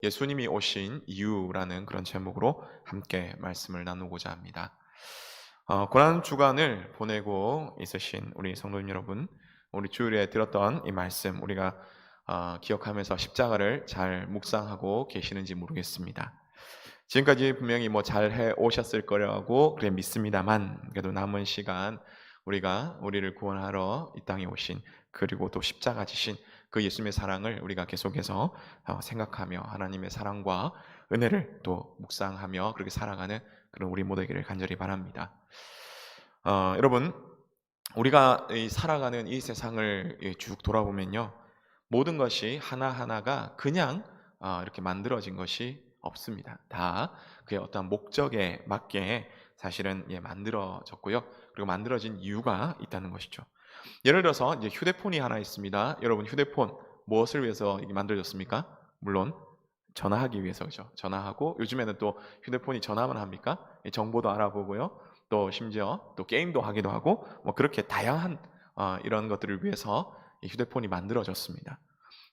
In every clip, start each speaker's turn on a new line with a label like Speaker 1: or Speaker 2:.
Speaker 1: 예수님이 오신 이유라는 그런 제목으로 함께 말씀을 나누고자 합니다. 고난 주간을 보내고 있으신 우리 성도님 여러분, 우리 주일에 들었던 이 말씀 우리가 기억하면서 십자가를 잘 묵상하고 계시는지 모르겠습니다. 지금까지 분명히 뭐 잘해 오셨을 거라고 그래 믿습니다만, 그래도 남은 시간 우리가 우리를 구원하러 이 땅에 오신, 그리고 또 십자가 지신 그 예수님의 사랑을 우리가 계속해서 생각하며 하나님의 사랑과 은혜를 또 묵상하며 그렇게 살아가는 그런 우리 모두에게를 간절히 바랍니다. 여러분, 우리가 살아가는 이 세상을 쭉 돌아보면요, 모든 것이 하나하나가 그냥 이렇게 만들어진 것이 없습니다. 다 그의 어떤 목적에 맞게 사실은 만들어졌고요. 그리고 만들어진 이유가 있다는 것이죠. 예를 들어서 이제 휴대폰이 하나 있습니다. 여러분, 휴대폰 무엇을 위해서 이게 만들어졌습니까? 물론 전화하기 위해서, 그죠? 전화하고, 요즘에는 또 휴대폰이 전화만 합니까? 이 정보도 알아보고요. 또 심지어 또 게임도 하기도 하고, 뭐 그렇게 다양한 이런 것들을 위해서 이 휴대폰이 만들어졌습니다.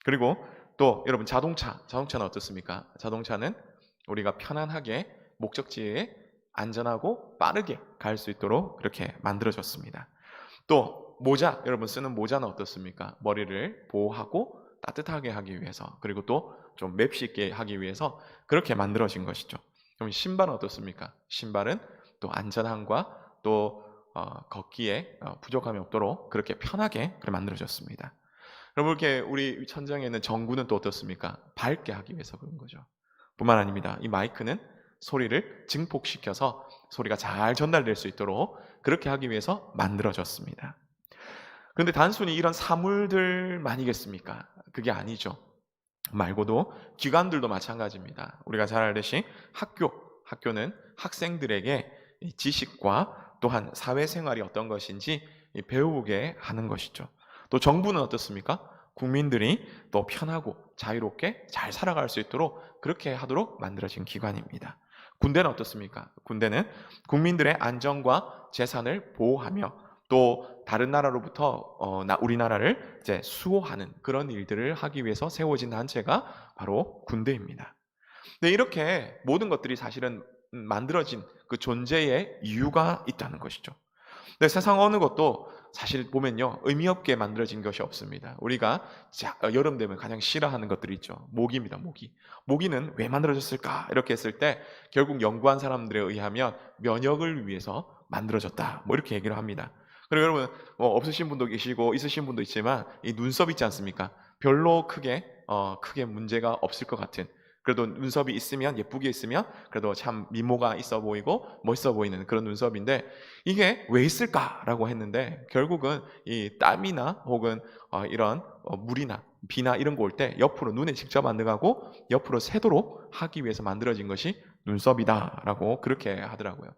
Speaker 1: 그리고 또 여러분, 자동차는 어떻습니까? 자동차는 우리가 편안하게 목적지에 안전하고 빠르게 갈 수 있도록 그렇게 만들어졌습니다. 또 모자, 여러분 쓰는 모자는 어떻습니까? 머리를 보호하고 따뜻하게 하기 위해서, 그리고 또 좀 맵시 있게 하기 위해서 그렇게 만들어진 것이죠. 그럼 신발은 어떻습니까? 신발은 또 안전함과 또 걷기에 부족함이 없도록 그렇게 편하게 그렇게 만들어졌습니다. 그럼 이렇게 우리 천장에 있는 전구는 또 어떻습니까? 밝게 하기 위해서 그런 거죠. 뿐만 아닙니다. 이 마이크는 소리를 증폭시켜서 소리가 잘 전달될 수 있도록 그렇게 하기 위해서 만들어졌습니다. 그런데 단순히 이런 사물들만이겠습니까? 그게 아니죠. 말고도 기관들도 마찬가지입니다. 우리가 잘 알듯이 학교는 학생들에게 이 지식과 또한 사회생활이 어떤 것인지 배우게 하는 것이죠. 또 정부는 어떻습니까? 국민들이 또 편하고 자유롭게 잘 살아갈 수 있도록 그렇게 하도록 만들어진 기관입니다. 군대는 어떻습니까? 군대는 국민들의 안전과 재산을 보호하며 또 다른 나라로부터 우리나라를 이제 수호하는 그런 일들을 하기 위해서 세워진 단체가 바로 군대입니다. 근데 이렇게 모든 것들이 사실은 만들어진 그 존재의 이유가 있다는 것이죠. 근데 세상 어느 것도 사실 보면요, 의미 없게 만들어진 것이 없습니다. 우리가 여름 되면 가장 싫어하는 것들이 있죠. 모기입니다. 모기는 왜 만들어졌을까? 이렇게 했을 때 결국 연구한 사람들에 의하면 면역을 위해서 만들어졌다, 뭐 이렇게 얘기를 합니다. 그리고 여러분, 없으신 분도 계시고 있으신 분도 있지만 이 눈썹 있지 않습니까? 별로 크게 문제가 없을 것 같은, 그래도 눈썹이 있으면, 예쁘게 있으면 그래도 참 미모가 있어 보이고 멋있어 보이는 그런 눈썹인데, 이게 왜 있을까라고 했는데 결국은 이 땀이나 혹은 이런 물이나 비나 이런 거 올 때 옆으로 눈에 직접 안 들어가고 옆으로 새도록 하기 위해서 만들어진 것이 눈썹이다라고 그렇게 하더라고요.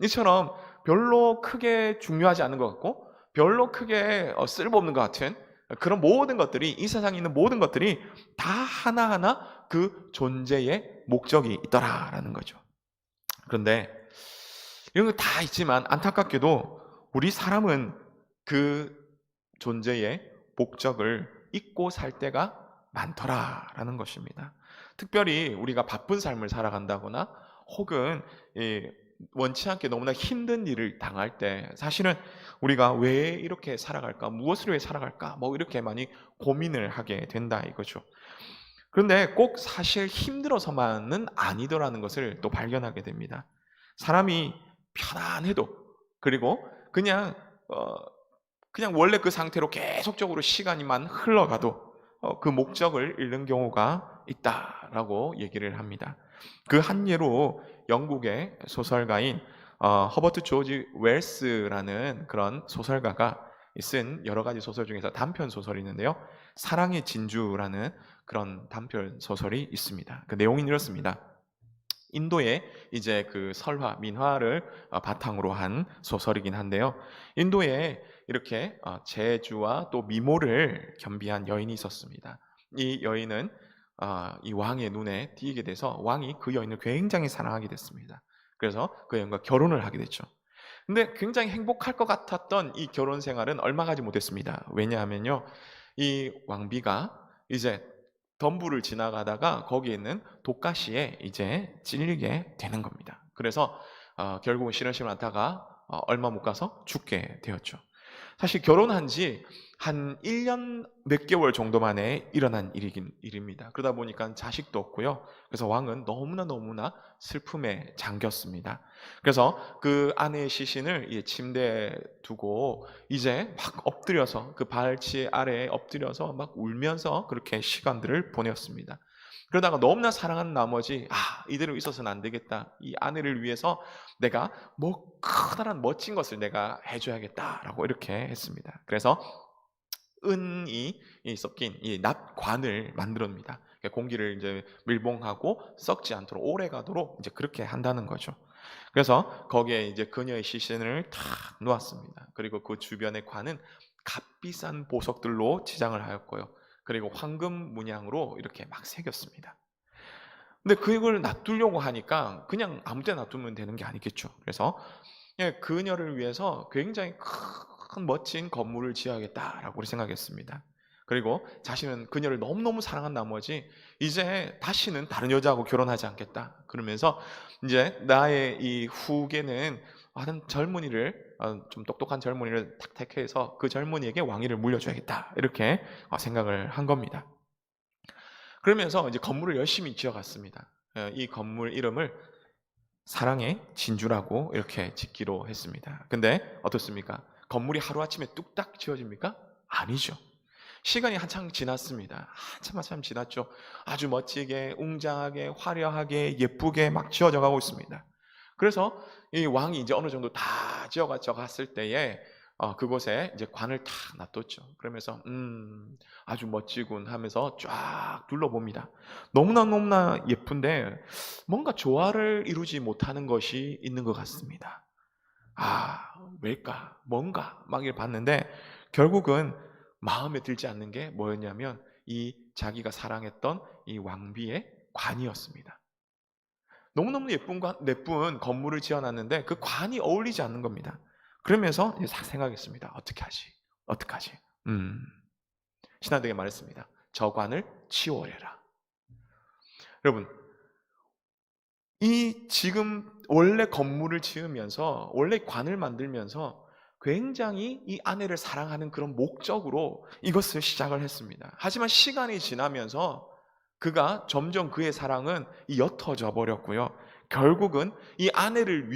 Speaker 1: 이처럼 별로 크게 중요하지 않은 것 같고 별로 크게 쓸모없는 것 같은 그런 모든 것들이, 이 세상에 있는 모든 것들이 다 하나하나 그 존재의 목적이 있더라라는 거죠. 그런데 이런 거 다 있지만 안타깝게도 우리 사람은 그 존재의 목적을 잊고 살 때가 많더라라는 것입니다. 특별히 우리가 바쁜 삶을 살아간다거나 혹은 이 원치 않게 너무나 힘든 일을 당할 때 사실은 우리가 왜 이렇게 살아갈까? 무엇을 위해 살아갈까? 뭐 이렇게 많이 고민을 하게 된다 이거죠. 그런데 꼭 사실 힘들어서만은 아니더라는 것을 또 발견하게 됩니다. 사람이 편안해도, 그리고 그냥 어 그냥 원래 그 상태로 계속적으로 시간이만 흘러가도 그 목적을 잃는 경우가 있다라고 얘기를 합니다. 그 한 예로 영국의 소설가인 허버트 조지 웰스라는 그런 소설가가 쓴 여러 가지 소설 중에서 단편 소설이 있는데요. 사랑의 진주라는 그런 단편 소설이 있습니다. 그 내용이 이렇습니다. 인도의 이제 그 설화, 민화를 바탕으로 한 소설이긴 한데요. 인도에 이렇게 재주와 또 미모를 겸비한 여인이 있었습니다. 이 여인은 이 왕의 눈에 띄게 돼서 왕이 그 여인을 굉장히 사랑하게 됐습니다. 그래서 그 여인과 결혼을 하게 됐죠. 근데 굉장히 행복할 것 같았던 이 결혼 생활은 얼마 가지 못했습니다. 왜냐하면요, 이 왕비가 이제 덤불을 지나가다가 거기에 있는 독가시에 이제 찔리게 되는 겁니다. 그래서 결국은 시름시름 하다가 얼마 못 가서 죽게 되었죠. 사실 결혼한 지 한 1년 몇 개월 정도 만에 일어난 일입니다. 그러다 보니까 자식도 없고요. 그래서 왕은 너무나 슬픔에 잠겼습니다. 그래서 그 아내의 시신을 이 침대에 두고 이제 막 엎드려서 그 발치 아래에 엎드려서 막 울면서 그렇게 시간들을 보냈습니다. 그러다가 너무나 사랑하는 나머지 이대로 있어서는 안 되겠다. 이 아내를 위해서 내가 뭐 커다란 멋진 것을 내가 해줘야겠다라고 이렇게 했습니다. 그래서 은이 섞인 이 납관을 만들어냅니다. 공기를 이제 밀봉하고 썩지 않도록 오래 가도록 이제 그렇게 한다는 거죠. 그래서 거기에 이제 그녀의 시신을 탁 놓았습니다. 그리고 그 주변의 관은 값비싼 보석들로 치장을 하였고요. 그리고 황금 문양으로 이렇게 막 새겼습니다. 근데 그걸 놔두려고 하니까 그냥 아무 데나 놔두면 되는 게 아니겠죠. 그래서 그녀를 위해서 굉장히 큰 멋진 건물을 지어야겠다라고 생각했습니다. 그리고 자신은 그녀를 너무너무 사랑한 나머지 이제 다시는 다른 여자하고 결혼하지 않겠다. 그러면서 이제 나의 이 후계는 하는 젊은이를 좀 똑똑한 젊은이를 탁 택해서 그 젊은이에게 왕위를 물려줘야겠다. 이렇게 생각을 한 겁니다. 그러면서 이제 건물을 열심히 지어갔습니다. 이 건물 이름을 사랑의 진주라고 이렇게 짓기로 했습니다. 근데 어떻습니까? 건물이 하루아침에 뚝딱 지어집니까? 아니죠. 시간이 한참 지났습니다. 한참 지났죠. 아주 멋지게, 웅장하게, 화려하게, 예쁘게 막 지어져 가고 있습니다. 그래서 이 왕이 이제 어느 정도 다 지어져 갔을 때에 그곳에 이제 관을 탁 놔뒀죠. 그러면서 아주 멋지군 하면서 쫙 둘러봅니다. 너무나 예쁜데 뭔가 조화를 이루지 못하는 것이 있는 것 같습니다. 왜일까? 뭔가 막 이렇게 봤는데 결국은 마음에 들지 않는 게 뭐였냐면 이 자기가 사랑했던 이 왕비의 관이었습니다. 너무너무 예쁜 건물을 지어놨는데 그 관이 어울리지 않는 겁니다. 그러면서 이제 싹 생각했습니다. 어떻게 하지? 신하들에게 말했습니다. 저 관을 치워내라. 여러분, 이 지금 원래 건물을 지으면서 원래 관을 만들면서 굉장히 이 아내를 사랑하는 그런 목적으로 이것을 시작을 했습니다. 하지만 시간이 지나면서 그가 점점 그의 사랑은 옅어져 버렸고요. 결국은 이 아내를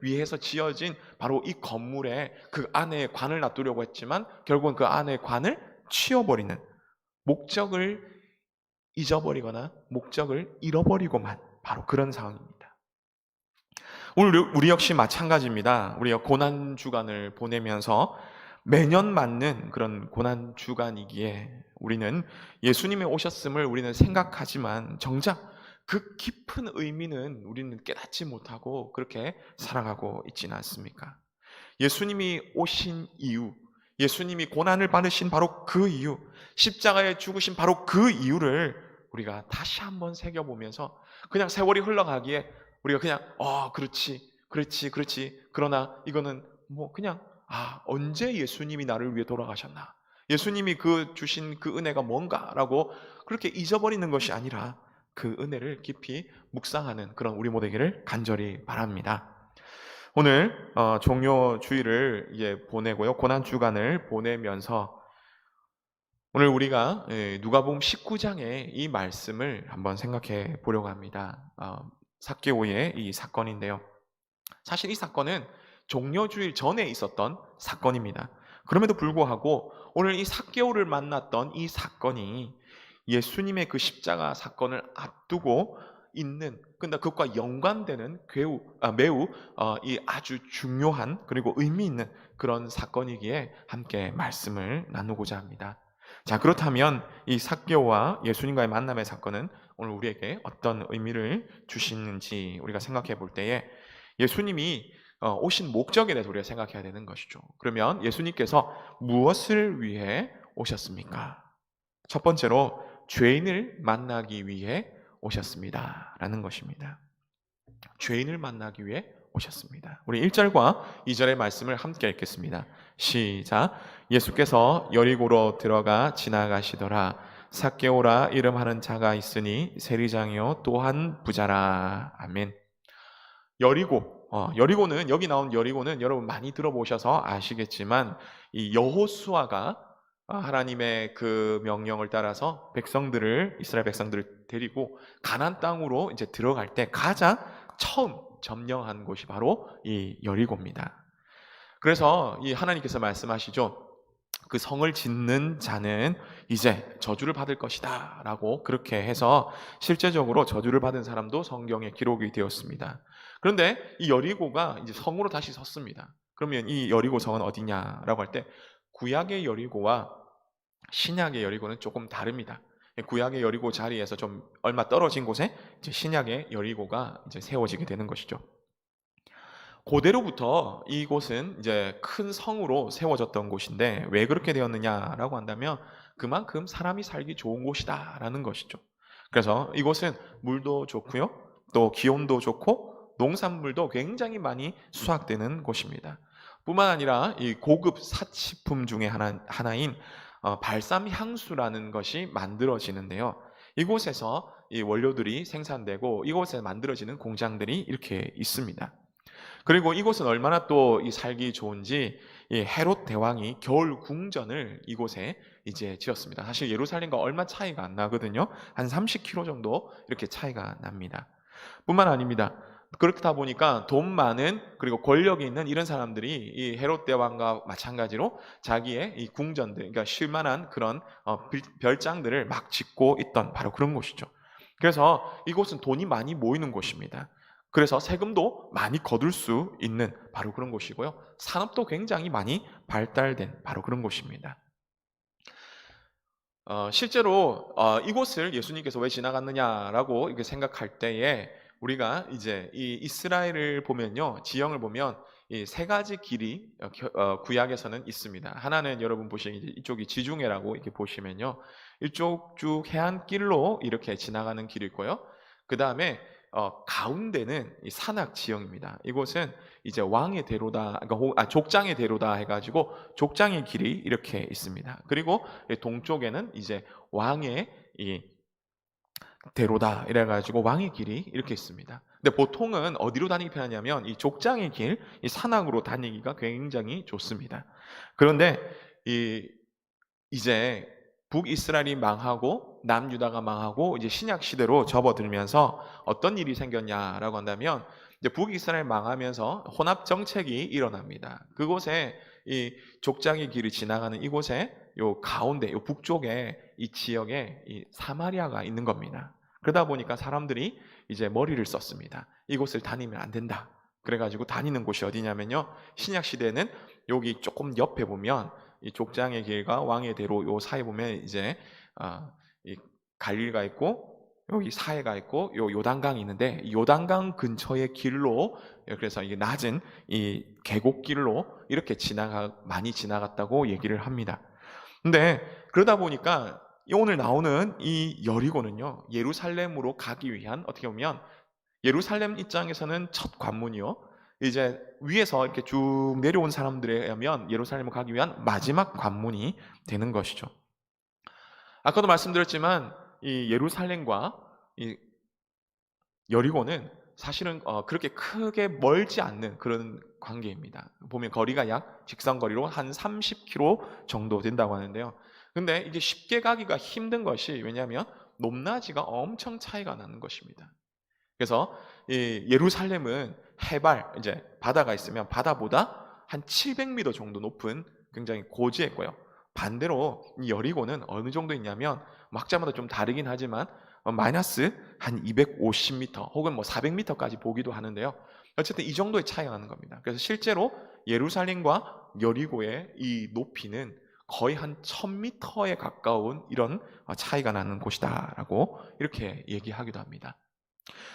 Speaker 1: 위해서 지어진 바로 이 건물에 그 아내의 관을 놔두려고 했지만 결국은 그 아내의 관을 치워버리는 목적을 잊어버리거나 목적을 잃어버리고만 바로 그런 상황입니다. 오늘 우리 역시 마찬가지입니다. 우리가 고난 주간을 보내면서 매년 맞는 그런 고난 주간이기에 우리는 예수님의 오셨음을 우리는 생각하지만 정작 그 깊은 의미는 우리는 깨닫지 못하고 그렇게 살아가고 있지는 않습니까? 예수님이 오신 이유, 예수님이 고난을 받으신 바로 그 이유, 십자가에 죽으신 바로 그 이유를 우리가 다시 한번 새겨보면서 그냥 세월이 흘러가기에 우리가 그냥 그렇지 그러나 이거는 뭐 그냥 언제 예수님이 나를 위해 돌아가셨나, 예수님이 그 주신 그 은혜가 뭔가라고 그렇게 잊어버리는 것이 아니라 그 은혜를 깊이 묵상하는 그런 우리 모두에게를 간절히 바랍니다. 오늘 종료 주일을 이제 보내고요, 고난 주간을 보내면서 오늘 우리가 누가복음 19장의 이 말씀을 한번 생각해 보려고 합니다. 삭개오의 이 사건인데요. 사실 이 사건은 종려 주일 전에 있었던 사건입니다. 그럼에도 불구하고 오늘 이 삭개오를 만났던 이 사건이 예수님의 그 십자가 사건을 앞두고 있는, 근데 그것과 연관되는 매우 이 아주 중요한 그리고 의미 있는 그런 사건이기에 함께 말씀을 나누고자 합니다. 자, 그렇다면 이 삭개오와 예수님과의 만남의 사건은 오늘 우리에게 어떤 의미를 주시는지 우리가 생각해 볼 때에 예수님이 오신 목적에 대해서 우리가 생각해야 되는 것이죠. 그러면 예수님께서 무엇을 위해 오셨습니까? 첫 번째로 죄인을 만나기 위해 오셨습니다 라는 것입니다. 죄인을 만나기 위해 오셨습니다. 우리 1절과 2절의 말씀을 함께 읽겠습니다. 시작. 예수께서 여리고로 들어가 지나가시더라. 삭개오라 이름하는 자가 있으니 세리장이요 또한 부자라. 아멘. 여리고는 여기 나온 여리고는 여러분 많이 들어보셔서 아시겠지만 이 여호수아가 하나님의 그 명령을 따라서 이스라엘 백성들을 데리고 가나안 땅으로 이제 들어갈 때 가장 처음 점령한 곳이 바로 이 여리고입니다. 그래서 이 하나님께서 말씀하시죠. 그 성을 짓는 자는 이제 저주를 받을 것이다 라고 그렇게 해서 실제적으로 저주를 받은 사람도 성경에 기록이 되었습니다. 그런데 이 여리고가 이제 성으로 다시 섰습니다. 그러면 이 여리고 성은 어디냐라고 할 때 구약의 여리고와 신약의 여리고는 조금 다릅니다. 구약의 여리고 자리에서 좀 얼마 떨어진 곳에 이제 신약의 여리고가 이제 세워지게 되는 것이죠. 고대로부터 이곳은 이제 큰 성으로 세워졌던 곳인데 왜 그렇게 되었느냐라고 한다면 그만큼 사람이 살기 좋은 곳이다라는 것이죠. 그래서 이곳은 물도 좋고요, 또 기온도 좋고 농산물도 굉장히 많이 수확되는 곳입니다. 뿐만 아니라 이 고급 사치품 중에 하나인 발삼 향수라는 것이 만들어지는데요. 이곳에서 이 원료들이 생산되고 이곳에 만들어지는 공장들이 이렇게 있습니다. 그리고 이곳은 얼마나 또 이 살기 좋은지 이 헤롯 대왕이 겨울 궁전을 이곳에 이제 지었습니다. 사실 예루살렘과 얼마 차이가 안 나거든요. 한 30km 정도 이렇게 차이가 납니다. 뿐만 아닙니다. 그렇다 보니까 돈 많은 그리고 권력이 있는 이런 사람들이 이 헤롯 대왕과 마찬가지로 자기의 이 궁전들, 그러니까 쉴만한 그런 별장들을 막 짓고 있던 바로 그런 곳이죠. 그래서 이곳은 돈이 많이 모이는 곳입니다. 그래서 세금도 많이 거둘 수 있는 바로 그런 곳이고요. 산업도 굉장히 많이 발달된 바로 그런 곳입니다. 실제로 이곳을 예수님께서 왜 지나갔느냐라고 이렇게 생각할 때에 우리가 이제 이 이스라엘을 보면요, 지형을 보면 이 세 가지 길이 구약에서는 있습니다. 하나는 여러분 보시면 이쪽이 지중해라고 이렇게 보시면요, 이쪽 쭉 해안길로 이렇게 지나가는 길이 있고요. 그 다음에 가운데는 이 산악 지형입니다. 이곳은 이제 왕의 대로다, 그러니까 족장의 대로다 해가지고 족장의 길이 이렇게 있습니다. 그리고 동쪽에는 이제 왕의 이 대로다 이래가지고 왕의 길이 이렇게 있습니다. 근데 보통은 어디로 다니기 편하냐면 이 족장의 길, 이 산악으로 다니기가 굉장히 좋습니다. 그런데 이제 북이스라엘이 망하고 남유다가 망하고 이제 신약 시대로 접어들면서 어떤 일이 생겼냐라고 한다면 이제 북이스라엘 망하면서 혼합 정책이 일어납니다. 그곳에 이 족장의 길이 지나가는 이곳에 요 가운데 요 북쪽에 이 지역에 이 사마리아가 있는 겁니다. 그러다 보니까 사람들이 이제 머리를 썼습니다. 이곳을 다니면 안 된다. 그래가지고 다니는 곳이 어디냐면요, 신약 시대는 여기 조금 옆에 보면 이 족장의 길과 왕의 대로 요 사이 보면 이제 이 갈릴리가 있고 여기 사해가 있고 요 요단강이 있는데 이 요단강 근처의 길로, 그래서 이게 낮은 이 계곡길로 이렇게 많이 지나갔다고 얘기를 합니다. 근데 그러다 보니까 오늘 나오는 이 여리고는요, 예루살렘으로 가기 위한, 어떻게 보면 예루살렘 입장에서는 첫 관문이요, 이제 위에서 이렇게 쭉 내려온 사람들에 의하면 예루살렘을 가기 위한 마지막 관문이 되는 것이죠. 아까도 말씀드렸지만 이 예루살렘과 이 여리고는 사실은 그렇게 크게 멀지 않는 그런 관계입니다. 보면 거리가 약 직선거리로 한 30km 정도 된다고 하는데요. 근데 이게 쉽게 가기가 힘든 것이, 왜냐하면 높낮이가 엄청 차이가 나는 것입니다. 그래서 이 예루살렘은 해발, 이제 바다가 있으면 바다보다 한 700m 정도 높은 굉장히 고지했고요. 반대로 이 여리고는 어느 정도 있냐면 막자마다 좀 다르긴 하지만 마이너스 한 250m 혹은 뭐 400m까지 보기도 하는데요. 어쨌든 이 정도의 차이가 나는 겁니다. 그래서 실제로 예루살렘과 여리고의 이 높이는 거의 한 1000m에 가까운 이런 차이가 나는 곳이다라고 이렇게 얘기하기도 합니다.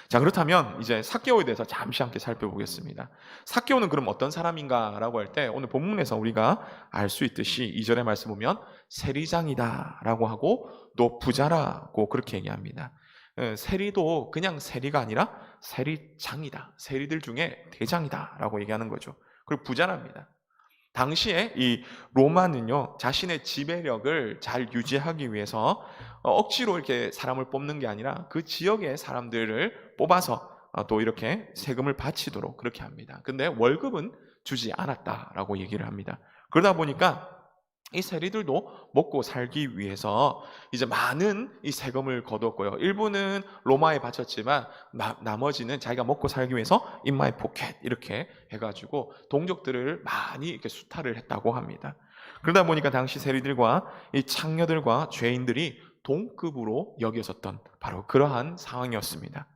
Speaker 1: 자, 그렇다면 이제 삭개오에 대해서 잠시 함께 살펴보겠습니다. 삭개오는 그럼 어떤 사람인가라고 할 때 오늘 본문에서 우리가 알 수 있듯이 2절의 말씀 보면 세리장이다라고 하고 또 부자라고 그렇게 얘기합니다. 세리도 그냥 세리가 아니라 세리장이다, 세리들 중에 대장이다라고 얘기하는 거죠. 그리고 부자랍니다. 당시에 이 로마는요, 자신의 지배력을 잘 유지하기 위해서 억지로 이렇게 사람을 뽑는 게 아니라 그 지역의 사람들을 뽑아서 또 이렇게 세금을 바치도록 그렇게 합니다. 근데 월급은 주지 않았다라고 얘기를 합니다. 그러다 보니까 이 세리들도 먹고 살기 위해서 이제 많은 이 세금을 거뒀고요. 일부는 로마에 바쳤지만 나머지는 자기가 먹고 살기 위해서 in my pocket 이렇게 해가지고 동족들을 많이 이렇게 수탈을 했다고 합니다. 그러다 보니까 당시 세리들과 이 창녀들과 죄인들이 동급으로 여겨졌던 바로 그러한 상황이었습니다.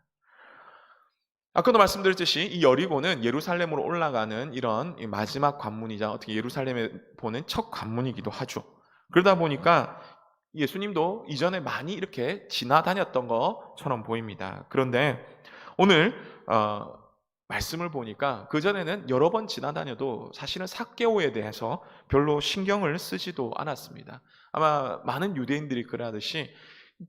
Speaker 1: 아까도 말씀드렸듯이 이 여리고는 예루살렘으로 올라가는 이런 마지막 관문이자 어떻게 예루살렘에 보는 첫 관문이기도 하죠. 그러다 보니까 예수님도 이전에 많이 이렇게 지나다녔던 것처럼 보입니다. 그런데 오늘 말씀을 보니까 그전에는 여러 번 지나다녀도 사실은 삭개오에 대해서 별로 신경을 쓰지도 않았습니다. 아마 많은 유대인들이 그러하듯이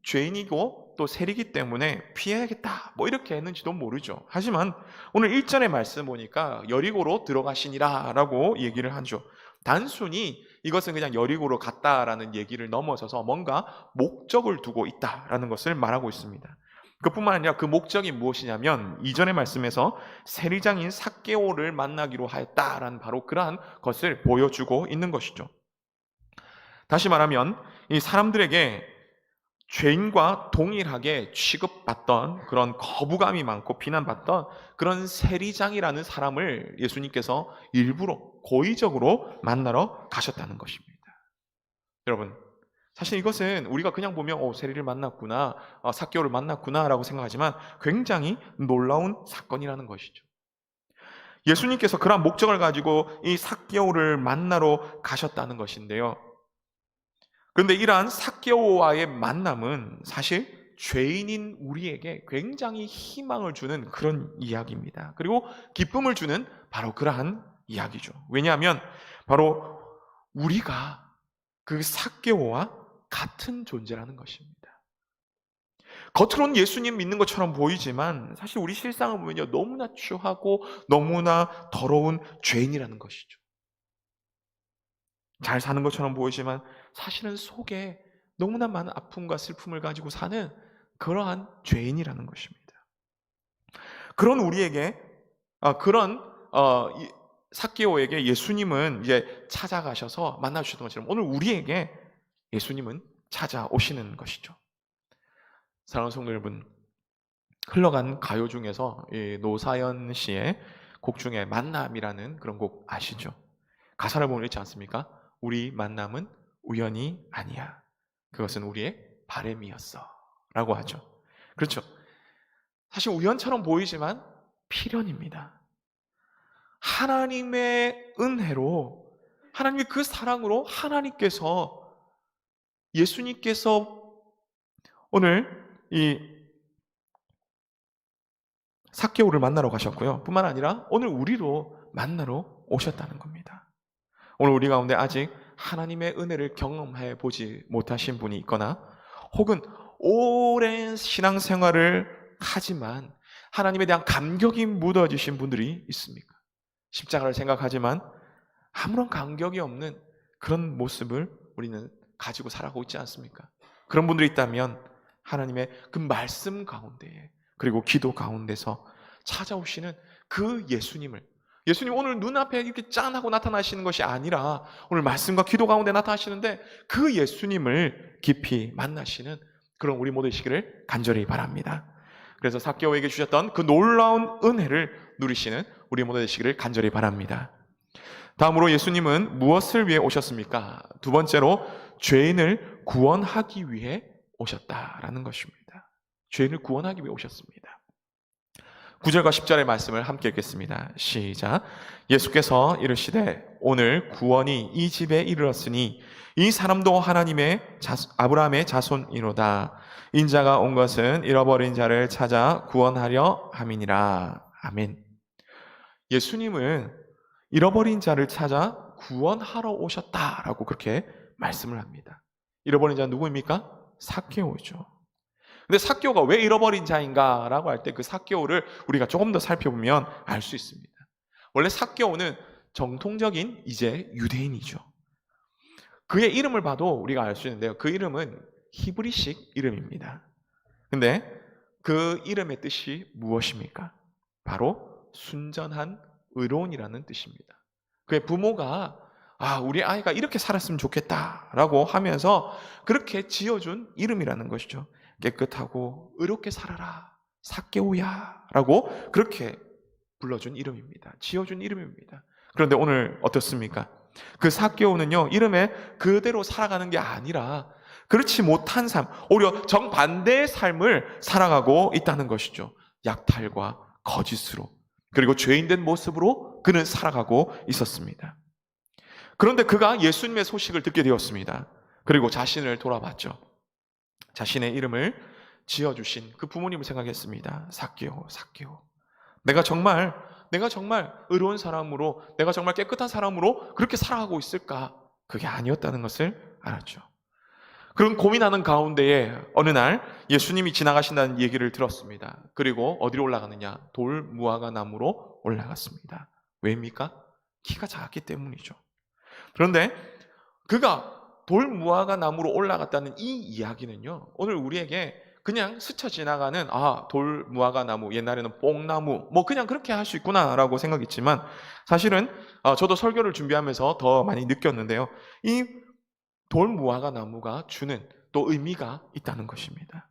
Speaker 1: 죄인이고 또 세리기 때문에 피해야겠다 뭐 이렇게 했는지도 모르죠. 하지만 오늘 1절의 말씀 보니까 여리고로 들어가시니라 라고 얘기를 하죠. 단순히 이것은 그냥 여리고로 갔다라는 얘기를 넘어서서 뭔가 목적을 두고 있다라는 것을 말하고 있습니다. 그뿐만 아니라 그 목적이 무엇이냐면 이전의 말씀에서 세리장인 삭개오를 만나기로 하였다라는 바로 그러한 것을 보여주고 있는 것이죠. 다시 말하면 이 사람들에게 죄인과 동일하게 취급받던 그런 거부감이 많고 비난받던 그런 세리장이라는 사람을 예수님께서 일부러 고의적으로 만나러 가셨다는 것입니다. 여러분, 사실 이것은 우리가 그냥 보면 세리를 만났구나, 삭개오를 만났구나 라고 생각하지만 굉장히 놀라운 사건이라는 것이죠. 예수님께서 그런 목적을 가지고 이 삭개오를 만나러 가셨다는 것인데요. 그런데 이러한 삭개오와의 만남은 사실 죄인인 우리에게 굉장히 희망을 주는 그런 이야기입니다. 그리고 기쁨을 주는 바로 그러한 이야기죠. 왜냐하면 바로 우리가 그 삭개오와 같은 존재라는 것입니다. 겉으로는 예수님 믿는 것처럼 보이지만 사실 우리 실상을 보면요, 너무나 추하고 너무나 더러운 죄인이라는 것이죠. 잘 사는 것처럼 보이지만 사실은 속에 너무나 많은 아픔과 슬픔을 가지고 사는 그러한 죄인이라는 것입니다. 그런 우리에게 그런 삭개오에게 예수님은 이제 찾아가셔서 만나주셨던 것처럼 오늘 우리에게 예수님은 찾아오시는 것이죠. 사랑하는 성도 여러분, 흘러간 가요 중에서 노사연 씨의 곡 중에 만남이라는 그런 곡 아시죠? 가사를 보면 읽지 않습니까? 우리 만남은 우연이 아니야. 그것은 우리의 바램이었어 라고 하죠. 그렇죠. 사실 우연처럼 보이지만 필연입니다. 하나님의 은혜로, 하나님의 그 사랑으로 예수님께서 오늘 이 삭개오를 만나러 가셨고요. 뿐만 아니라 오늘 우리로 만나러 오셨다는 겁니다. 오늘 우리 가운데 아직 하나님의 은혜를 경험해 보지 못하신 분이 있거나 혹은 오랜 신앙생활을 하지만 하나님에 대한 감격이 묻어지신 분들이 있습니까? 십자가를 생각하지만 아무런 감격이 없는 그런 모습을 우리는 가지고 살아가고 있지 않습니까? 그런 분들이 있다면 하나님의 그 말씀 가운데에 그리고 기도 가운데서 찾아오시는 그 예수님 오늘 눈앞에 이렇게 짠하고 나타나시는 것이 아니라 오늘 말씀과 기도 가운데 나타나시는데 그 예수님을 깊이 만나시는 그런 우리 모두 되시기를 간절히 바랍니다. 그래서 삭개오에게 주셨던 그 놀라운 은혜를 누리시는 우리 모두 되시기를 간절히 바랍니다. 다음으로 예수님은 무엇을 위해 오셨습니까? 두 번째로 죄인을 구원하기 위해 오셨다라는 것입니다. 죄인을 구원하기 위해 오셨습니다. 9절과 10절의 말씀을 함께 읽겠습니다. 시작. 예수께서 이르시되 오늘 구원이 이 집에 이르렀으니 이 사람도 하나님의 아브라함의 자손이로다. 인자가 온 것은 잃어버린 자를 찾아 구원하려 함이니라. 아멘. 예수님은 잃어버린 자를 찾아 구원하러 오셨다라고 그렇게 말씀을 합니다. 잃어버린 자는 누구입니까? 삭개오죠. 근데 삭개오가 왜 잃어버린 자인가라고 할 때 그 삭개오를 우리가 조금 더 살펴보면 알 수 있습니다. 원래 삭개오는 정통적인 이제 유대인이죠. 그의 이름을 봐도 우리가 알 수 있는데요. 그 이름은 히브리식 이름입니다. 근데 그 이름의 뜻이 무엇입니까? 바로 순전한 의로운이라는 뜻입니다. 그의 부모가 우리 아이가 이렇게 살았으면 좋겠다라고 하면서 그렇게 지어준 이름이라는 것이죠. 깨끗하고 의롭게 살아라 삭개오야 라고 그렇게 불러준 이름입니다. 지어준 이름입니다. 그런데 오늘 어떻습니까? 그 삭개오는요, 이름에 그대로 살아가는 게 아니라 그렇지 못한 삶, 오히려 정반대의 삶을 살아가고 있다는 것이죠. 약탈과 거짓으로, 그리고 죄인된 모습으로 그는 살아가고 있었습니다. 그런데 그가 예수님의 소식을 듣게 되었습니다. 그리고 자신을 돌아봤죠. 자신의 이름을 지어주신 그 부모님을 생각했습니다. 삭개오, 삭개오. 내가 정말 의로운 사람으로, 내가 정말 깨끗한 사람으로 그렇게 살아가고 있을까? 그게 아니었다는 것을 알았죠. 그런 고민하는 가운데에 어느 날 예수님이 지나가신다는 얘기를 들었습니다. 그리고 어디로 올라가느냐? 돌 무화과 나무로 올라갔습니다. 왜입니까? 키가 작기 때문이죠. 그런데 그가 돌 무화과 나무로 올라갔다는 이 이야기는요, 오늘 우리에게 그냥 스쳐 지나가는 돌 무화과 나무, 옛날에는 뽕나무, 그냥 그렇게 할 수 있구나라고 생각했지만, 사실은 저도 설교를 준비하면서 더 많이 느꼈는데요, 이 돌 무화과 나무가 주는 또 의미가 있다는 것입니다.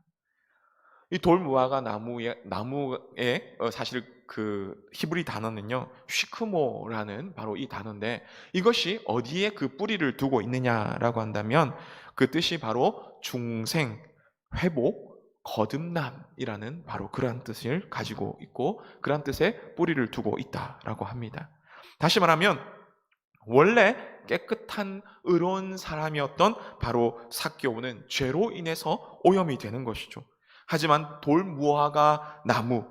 Speaker 1: 이 돌 무화과 나무에 사실 그 히브리 단어는요, 쉬크모라는 바로 이 단어인데, 이것이 어디에 그 뿌리를 두고 있느냐라고 한다면 그 뜻이 바로 중생, 회복, 거듭남이라는 바로 그러한 뜻을 가지고 있고, 그러한 뜻에 뿌리를 두고 있다라고 합니다. 다시 말하면 원래 깨끗한 의로운 사람이었던 바로 삭개오는 죄로 인해서 오염이 되는 것이죠. 하지만 돌 무화과 나무에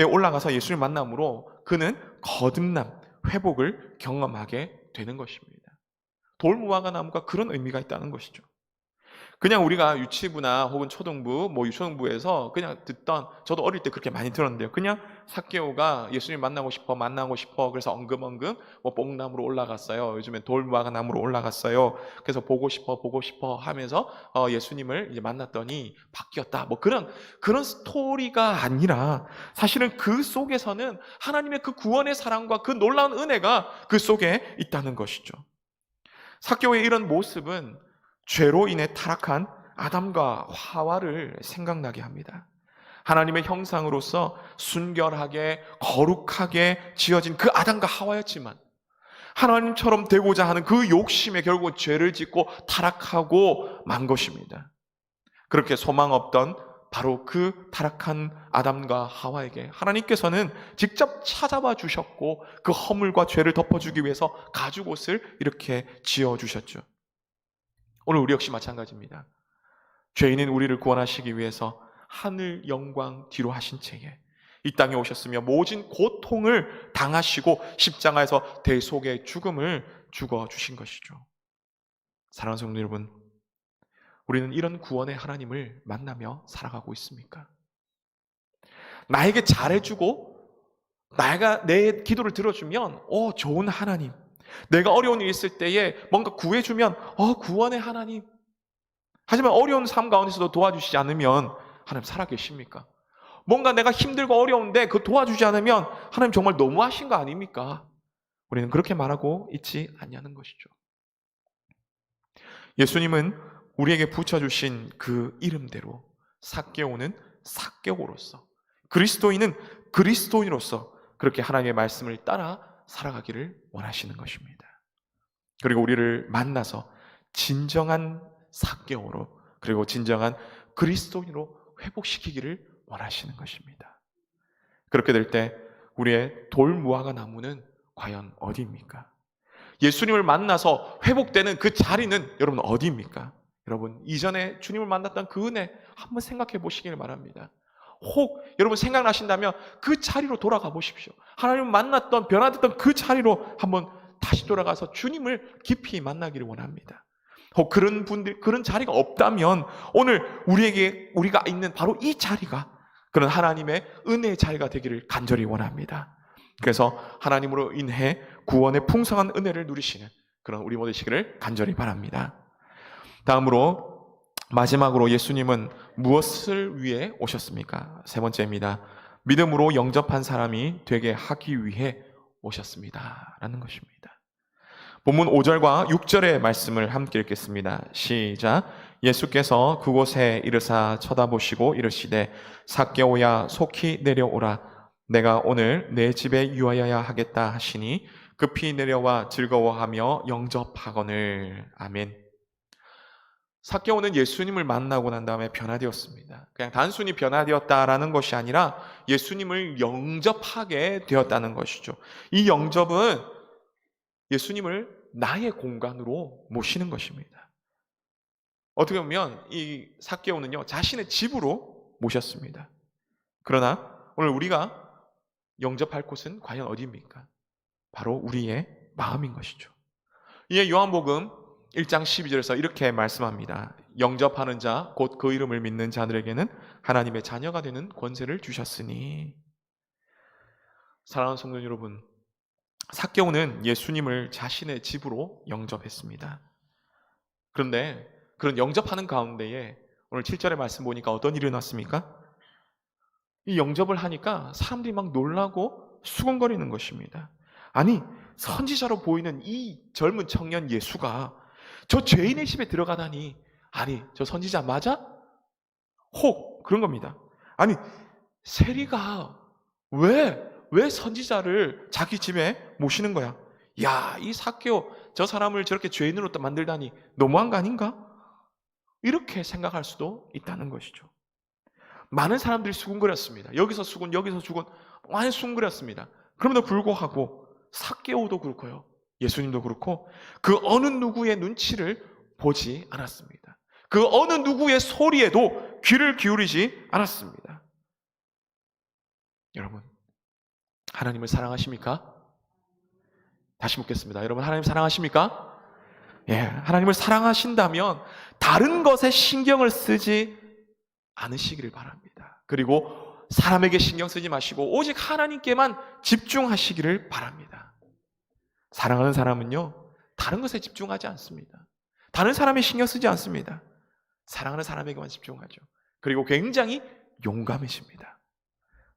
Speaker 1: 올라가서 예수를 만남으로 그는 거듭남, 회복을 경험하게 되는 것입니다. 돌 무화과 나무가 그런 의미가 있다는 것이죠. 그냥 우리가 유치부나 혹은 초등부, 유초등부에서 그냥 듣던, 저도 어릴 때 그렇게 많이 들었는데요. 그냥 삭개오가 예수님 만나고 싶어. 그래서 엉금엉금 뽕나무로 올라갔어요. 요즘엔 돌무화과 나무로 올라갔어요. 그래서 보고 싶어 하면서 예수님을 이제 만났더니 바뀌었다. 그런 스토리가 아니라 사실은 그 속에서는 하나님의 그 구원의 사랑과 그 놀라운 은혜가 그 속에 있다는 것이죠. 삭개오의 이런 모습은 죄로 인해 타락한 아담과 하와를 생각나게 합니다. 하나님의 형상으로서 순결하게 거룩하게 지어진 그 아담과 하와였지만 하나님처럼 되고자 하는 그 욕심에 결국 죄를 짓고 타락하고 만 것입니다. 그렇게 소망 없던 바로 그 타락한 아담과 하와에게 하나님께서는 직접 찾아와 주셨고 그 허물과 죄를 덮어주기 위해서 가죽옷을 이렇게 지어주셨죠. 오늘 우리 역시 마찬가지입니다. 죄인인 우리를 구원하시기 위해서 하늘 영광 뒤로 하신 채에 이 땅에 오셨으며 모진 고통을 당하시고 십자가에서 대속의 죽음을 죽어주신 것이죠. 사랑하는 성도 여러분, 우리는 이런 구원의 하나님을 만나며 살아가고 있습니까? 나에게 잘해주고 내가 내 기도를 들어주면 좋은 하나님, 내가 어려운 일이 있을 때에 뭔가 구해주면 구원의 하나님. 하지만 어려운 삶 가운데서도 도와주시지 않으면 하나님 살아계십니까? 뭔가 내가 힘들고 어려운데 그 도와주지 않으면 하나님 정말 너무하신 거 아닙니까? 우리는 그렇게 말하고 있지 않냐는 것이죠. 예수님은 우리에게 붙여주신 그 이름대로 삭개오는 삭개오로서, 그리스도인은 그리스도인으로서 그렇게 하나님의 말씀을 따라 살아가기를 원하시는 것입니다. 그리고 우리를 만나서 진정한 삭개오로, 그리고 진정한 그리스도인으로 회복시키기를 원하시는 것입니다. 그렇게 될 때 우리의 돌무화과 나무는 과연 어디입니까? 예수님을 만나서 회복되는 그 자리는 여러분 어디입니까? 여러분 이전에 주님을 만났던 그 은혜 한번 생각해 보시길 바랍니다. 혹 여러분 생각나신다면 그 자리로 돌아가 보십시오. 하나님을 만났던, 변화됐던 그 자리로 한번 다시 돌아가서 주님을 깊이 만나기를 원합니다. 혹 그런 분들, 그런 자리가 없다면 오늘 우리가 있는 바로 이 자리가 그런 하나님의 은혜의 자리가 되기를 간절히 원합니다. 그래서 하나님으로 인해 구원의 풍성한 은혜를 누리시는 그런 우리 모두 되시기를 간절히 바랍니다. 다음으로 마지막으로 예수님은 무엇을 위해 오셨습니까? 세 번째입니다. 믿음으로 영접한 사람이 되게 하기 위해 오셨습니다 라는 것입니다. 본문 5절과 6절의 말씀을 함께 읽겠습니다. 시작. 예수께서 그곳에 이르사 쳐다보시고 이르시되 삭개오야 속히 내려오라. 내가 오늘 내 집에 유하여야 하겠다 하시니 급히 내려와 즐거워하며 영접하거늘. 아멘. 삭개오는 예수님을 만나고 난 다음에 변화되었습니다. 그냥 단순히 변화되었다라는 것이 아니라 예수님을 영접하게 되었다는 것이죠. 이 영접은 예수님을 나의 공간으로 모시는 것입니다. 어떻게 보면 이 삭개오는요, 자신의 집으로 모셨습니다. 그러나 오늘 우리가 영접할 곳은 과연 어디입니까? 바로 우리의 마음인 것이죠. 이에 요한복음 1장 12절에서 이렇게 말씀합니다. 영접하는 자, 곧 그 이름을 믿는 자들에게는 하나님의 자녀가 되는 권세를 주셨으니. 사랑하는 성도 여러분, 삭개오는 예수님을 자신의 집으로 영접했습니다. 그런데 그런 영접하는 가운데에 오늘 7절의 말씀 보니까 어떤 일이 났습니까? 이 영접을 하니까 사람들이 막 놀라고 수군거리는 것입니다. 아니, 선지자로 보이는 이 젊은 청년 예수가 저 죄인의 집에 들어가다니, 아니 저 선지자 맞아? 혹 그런 겁니다. 아니 세리가 왜 선지자를 자기 집에 모시는 거야? 야, 이 삭개오 저 사람을 저렇게 죄인으로 또 만들다니 너무한 거 아닌가? 이렇게 생각할 수도 있다는 것이죠. 많은 사람들이 수군거렸습니다. 여기서 수군 여기서 수군 많이 수군거렸습니다. 그럼에도 불구하고 삭개오도 그렇고요, 예수님도 그렇고 그 어느 누구의 눈치를 보지 않았습니다. 그 어느 누구의 소리에도 귀를 기울이지 않았습니다. 여러분, 하나님을 사랑하십니까? 다시 묻겠습니다. 여러분, 하나님 사랑하십니까? 예, 하나님을 사랑하신다면 다른 것에 신경을 쓰지 않으시기를 바랍니다. 그리고 사람에게 신경 쓰지 마시고 오직 하나님께만 집중하시기를 바랍니다. 사랑하는 사람은요, 다른 것에 집중하지 않습니다. 다른 사람에 신경 쓰지 않습니다. 사랑하는 사람에게만 집중하죠. 그리고 굉장히 용감해집니다.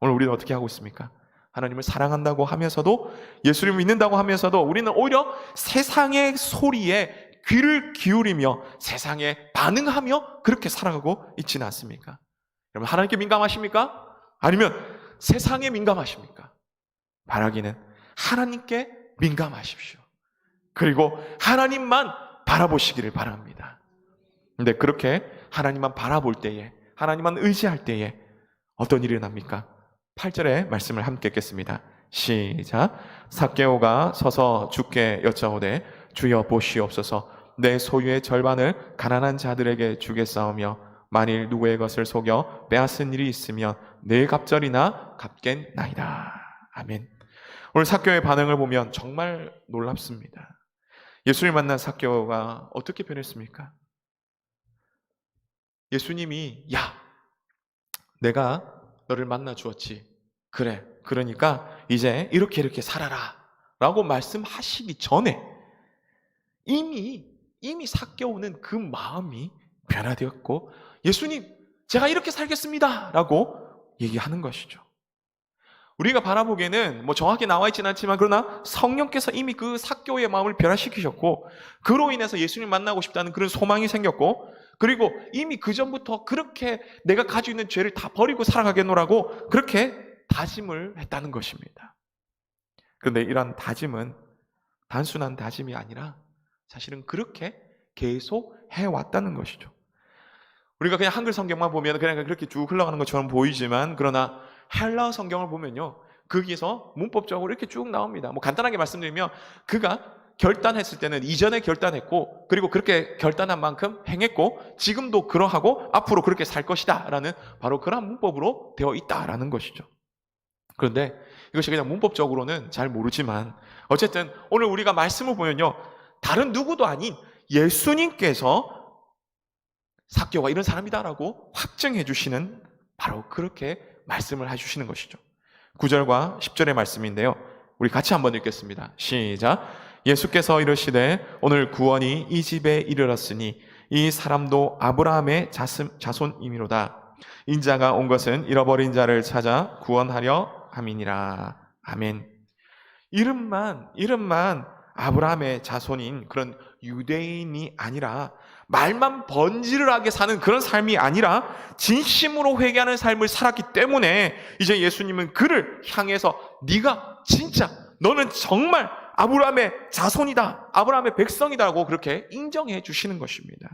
Speaker 1: 오늘 우리는 어떻게 하고 있습니까? 하나님을 사랑한다고 하면서도, 예수님을 믿는다고 하면서도 우리는 오히려 세상의 소리에 귀를 기울이며 세상에 반응하며 그렇게 살아가고 있지는 않습니까? 여러분, 하나님께 민감하십니까? 아니면 세상에 민감하십니까? 바라기는 하나님께 민감하십시오. 그리고 하나님만 바라보시기를 바랍니다. 근데 그렇게 하나님만 바라볼 때에, 하나님만 의지할 때에 어떤 일이 납니까? 8절의 말씀을 함께 읽겠습니다. 시작. 삭개오가 서서 주께 여짜오되 주여 보시옵소서, 내 소유의 절반을 가난한 자들에게 주겠사오며 만일 누구의 것을 속여 빼앗은 일이 있으면 네 갑절이나 갚겠나이다. 아멘. 오늘 삭개오의 반응을 보면 정말 놀랍습니다. 예수를 만난 삭개오가 어떻게 변했습니까? 예수님이 야, 내가 너를 만나 주었지. 그래, 그러니까 이제 이렇게 살아라 라고 말씀하시기 전에 이미 삭개오는 그 마음이 변화되었고, 예수님 제가 이렇게 살겠습니다 라고 얘기하는 것이죠. 우리가 바라보기에는 정확히 나와 있지는 않지만, 그러나 성령께서 이미 그 삭개오의 마음을 변화시키셨고, 그로 인해서 예수님 만나고 싶다는 그런 소망이 생겼고, 그리고 이미 그 전부터 그렇게 내가 가지고 있는 죄를 다 버리고 살아가겠노라고 그렇게 다짐을 했다는 것입니다. 그런데 이런 다짐은 단순한 다짐이 아니라 사실은 그렇게 계속 해왔다는 것이죠. 우리가 그냥 한글 성경만 보면 그냥 그렇게 쭉 흘러가는 것처럼 보이지만, 그러나 헬라어 성경을 보면요, 거기에서 문법적으로 이렇게 쭉 나옵니다. 간단하게 말씀드리면, 그가 결단했을 때는 이전에 결단했고, 그리고 그렇게 결단한 만큼 행했고, 지금도 그러하고 앞으로 그렇게 살 것이다 라는 바로 그런 문법으로 되어 있다라는 것이죠. 그런데 이것이 그냥 문법적으로는 잘 모르지만, 어쨌든 오늘 우리가 말씀을 보면요, 다른 누구도 아닌 예수님께서 삭개오가 이런 사람이다라고 확증해 주시는, 바로 그렇게 말씀을 해주시는 것이죠. 9절과 10절의 말씀인데요, 우리 같이 한번 읽겠습니다. 시작. 예수께서 이르시되 오늘 구원이 이 집에 이르렀으니 이 사람도 아브라함의 자손이미로다. 인자가 온 것은 잃어버린 자를 찾아 구원하려 함이니라. 아멘. 이름만 아브라함의 자손인 그런 유대인이 아니라 말만 번지르르하게 사는 그런 삶이 아니라 진심으로 회개하는 삶을 살았기 때문에 이제 예수님은 그를 향해서 네가 진짜 너는 정말 아브라함의 자손이다, 아브라함의 백성이다라고 그렇게 인정해 주시는 것입니다.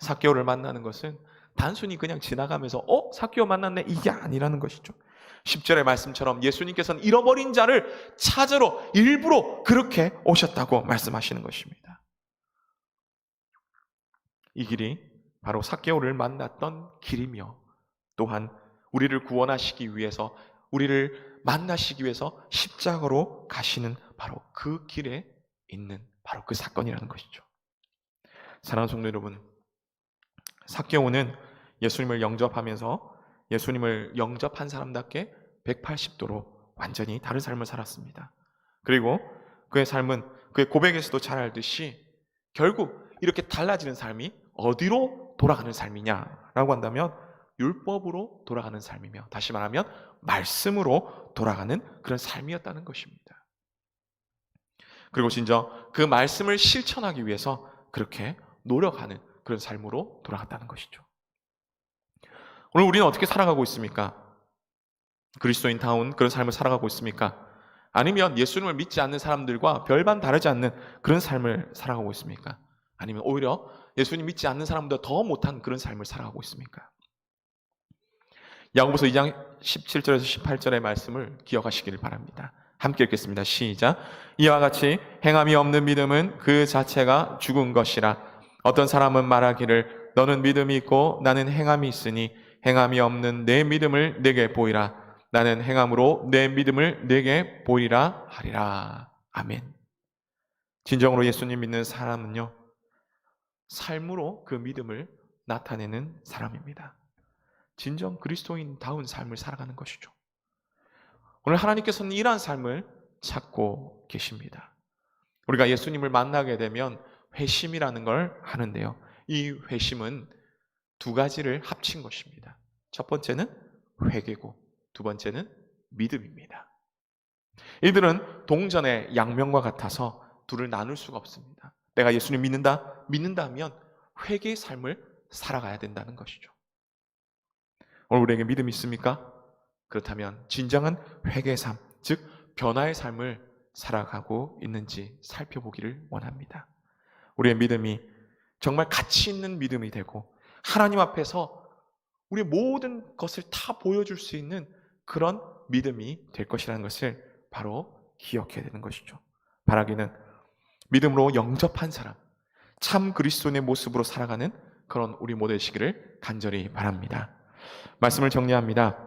Speaker 1: 삭개오를 만나는 것은 단순히 그냥 지나가면서 삭개오 만났네 이게 아니라는 것이죠. 10절의 말씀처럼 예수님께서는 잃어버린 자를 찾으러 일부러 그렇게 오셨다고 말씀하시는 것입니다. 이 길이 바로 삭개오를 만났던 길이며 또한 우리를 구원하시기 위해서 우리를 만나시기 위해서 십자가로 가시는 바로 그 길에 있는 바로 그 사건이라는 것이죠. 사랑하는 성도 여러분, 삭개오는 예수님을 영접하면서 예수님을 영접한 사람답게 180도로 완전히 다른 삶을 살았습니다. 그리고 그의 삶은 그의 고백에서도 잘 알듯이 결국 이렇게 달라지는 삶이 어디로 돌아가는 삶이냐라고 한다면 율법으로 돌아가는 삶이며 다시 말하면 말씀으로 돌아가는 그런 삶이었다는 것입니다. 그리고 진정 그 말씀을 실천하기 위해서 그렇게 노력하는 그런 삶으로 돌아갔다는 것이죠. 오늘 우리는 어떻게 살아가고 있습니까? 그리스도인다운 그런 삶을 살아가고 있습니까? 아니면 예수님을 믿지 않는 사람들과 별반 다르지 않는 그런 삶을 살아가고 있습니까? 아니면 오히려 예수님 믿지 않는 사람보다 더 못한 그런 삶을 살아가고 있습니까? 야고보서 2장 17절에서 18절의 말씀을 기억하시길 바랍니다. 함께 읽겠습니다. 시작. 이와 같이 행함이 없는 믿음은 그 자체가 죽은 것이라. 어떤 사람은 말하기를 너는 믿음이 있고 나는 행함이 있으니 행함이 없는 내 믿음을 내게 보이라. 나는 행함으로 내 믿음을 내게 보이라 하리라. 아멘. 진정으로 예수님 믿는 사람은요, 삶으로 그 믿음을 나타내는 사람입니다. 진정 그리스도인다운 삶을 살아가는 것이죠. 오늘 하나님께서는 이러한 삶을 찾고 계십니다. 우리가 예수님을 만나게 되면 회심이라는 걸 하는데요. 이 회심은 두 가지를 합친 것입니다. 첫 번째는 회개고 두 번째는 믿음입니다. 이들은 동전의 양면과 같아서 둘을 나눌 수가 없습니다. 내가 예수님 믿는다면 회개의 삶을 살아가야 된다는 것이죠. 오늘 우리에게 믿음이 있습니까? 그렇다면 진정한 회개의 삶, 즉 변화의 삶을 살아가고 있는지 살펴보기를 원합니다. 우리의 믿음이 정말 가치 있는 믿음이 되고 하나님 앞에서 우리의 모든 것을 다 보여줄 수 있는 그런 믿음이 될 것이라는 것을 바로 기억해야 되는 것이죠. 바라기는 믿음으로 영접한 사람, 참 그리스도인의 모습으로 살아가는 그런 우리 모두 되시기를 간절히 바랍니다. 말씀을 정리합니다.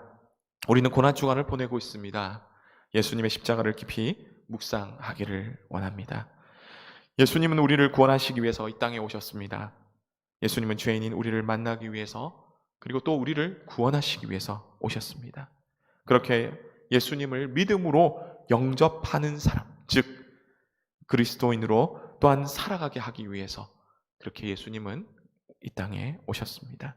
Speaker 1: 우리는 고난주간을 보내고 있습니다. 예수님의 십자가를 깊이 묵상하기를 원합니다. 예수님은 우리를 구원하시기 위해서 이 땅에 오셨습니다. 예수님은 죄인인 우리를 만나기 위해서 그리고 또 우리를 구원하시기 위해서 오셨습니다. 그렇게 예수님을 믿음으로 영접하는 사람, 즉 그리스도인으로 또한 살아가게 하기 위해서 그렇게 예수님은 이 땅에 오셨습니다.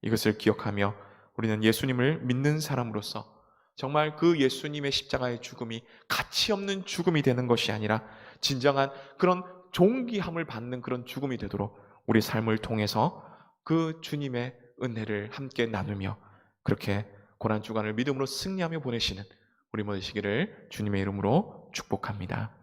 Speaker 1: 이것을 기억하며 우리는 예수님을 믿는 사람으로서 정말 그 예수님의 십자가의 죽음이 가치 없는 죽음이 되는 것이 아니라 진정한 그런 존귀함을 받는 그런 죽음이 되도록 우리 삶을 통해서 그 주님의 은혜를 함께 나누며 그렇게 고난주간을 믿음으로 승리하며 보내시는 우리 모두 되시기를 주님의 이름으로 축복합니다.